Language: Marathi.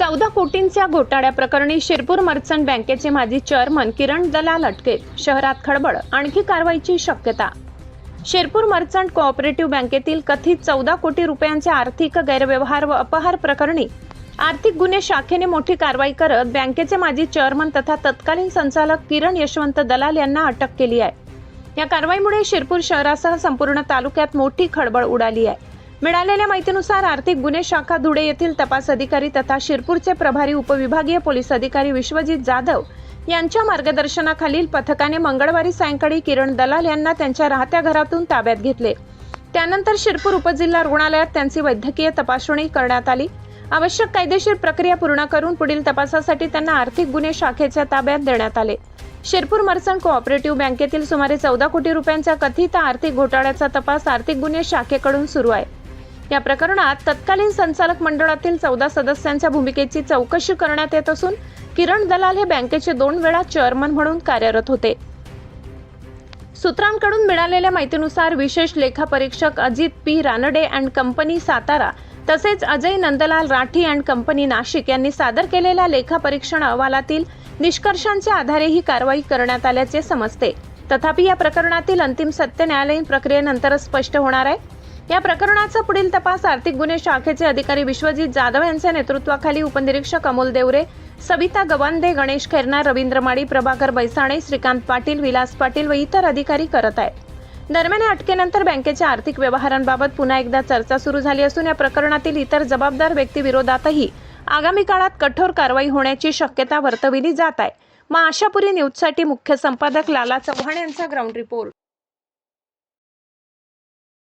14 कोटींच्या घोटाळ्याप्रकरणी शिरपूर मर्चंट बँकेचे माजी चेअरमन किरण दलाल अटकेत. शहरात खळबळ, आणखी कारवाईची शक्यता. शिरपूर मर्चंट कोऑपरेटिव्ह बँकेतील कथित 14 कोटी रुपयांचे आर्थिक गैरव्यवहार व अपहार प्रकरणी आर्थिक गुन्हे शाखेने मोठी कारवाई करत बँकेचे माजी चेअरमन तथा तत्कालीन संचालक किरण यशवंत दलाल यांना अटक केली आहे. या कारवाईमुळे शिरपूर शहरासह संपूर्ण तालुक्यात मोठी खळबळ उडाली आहे. मिळालेल्या माहितीनुसार आर्थिक गुन्हे शाखा धुळे येथील तपास अधिकारी तथा शिरपूरचे प्रभारी उपविभागीय पोलीस अधिकारी विश्वजित जाधव यांच्या मार्गदर्शनाखालील पथकाने मंगळवारी सायंकाळी किरण दलाल यांना त्यांच्या राहत्या घरातून ताब्यात घेतले. त्यानंतर शिरपूर उपजिल्हा रुग्णालयात त्यांची वैद्यकीय तपासणी करण्यात आली. आवश्यक कायदेशीर प्रक्रिया पूर्ण करून पुढील तपासासाठी त्यांना आर्थिक गुन्हे शाखेच्या ताब्यात देण्यात आले. शिरपूर मर्चंट कोऑपरेटिव्ह बँकेतील सुमारे 14 कोटी रुपयांच्या कथित आर्थिक घोटाळ्याचा तपास आर्थिक गुन्हे शाखेकडून सुरू आहे. या प्रकरणात तत्कालीन संचालक मंडळातील 14 सदस्यांच्या भूमिकेची चौकशी करण्यात येत असून किरण दलाल हे बँकेचे 2 वेळा चेअरमन म्हणून कार्यरत होते. सूत्रांकडून मिळालेल्या माहितीनुसार विशेष लेखापरीक्षक Ajit P Ranade and company Satara तसेच अजय नंदलाल राठी अँड कंपनी नाशिक यांनी सादर केलेल्या लेखापरीक्षण अहवालातील निष्कर्षांच्या आधारे ही कारवाई करण्यात आल्याचे समजते. तथापि या प्रकरणातील अंतिम सत्य न्यायालयीन प्रक्रियेनंतरच स्पष्ट होणार आहे. या प्रकरणाचा पुढील तपास आर्थिक गुन्हे शाखेचे अधिकारी विश्वजित जाधव यांच्या नेतृत्वाखाली उपनिरीक्षक अमोल देवरे, सविता गवांदे, गणेश खैरनार, रवींद्र माडी, प्रभाकर बैसाणे, श्रीकांत पाटील, विलास पाटील व इतर अधिकारी करत आहेत. दरम्यान या अटकेनंतर बँकेच्या आर्थिक व्यवहारांबाबत पुन्हा एकदा चर्चा सुरू झाली असून या प्रकरणातील इतर जबाबदार व्यक्तीविरोधातही आगामी काळात कठोर कारवाई होण्याची शक्यता वर्तविली जात आहे. आशापुरी न्यूजसाठी मुख्य संपादक लाला चव्हाण यांचा ग्राउंड रिपोर्ट.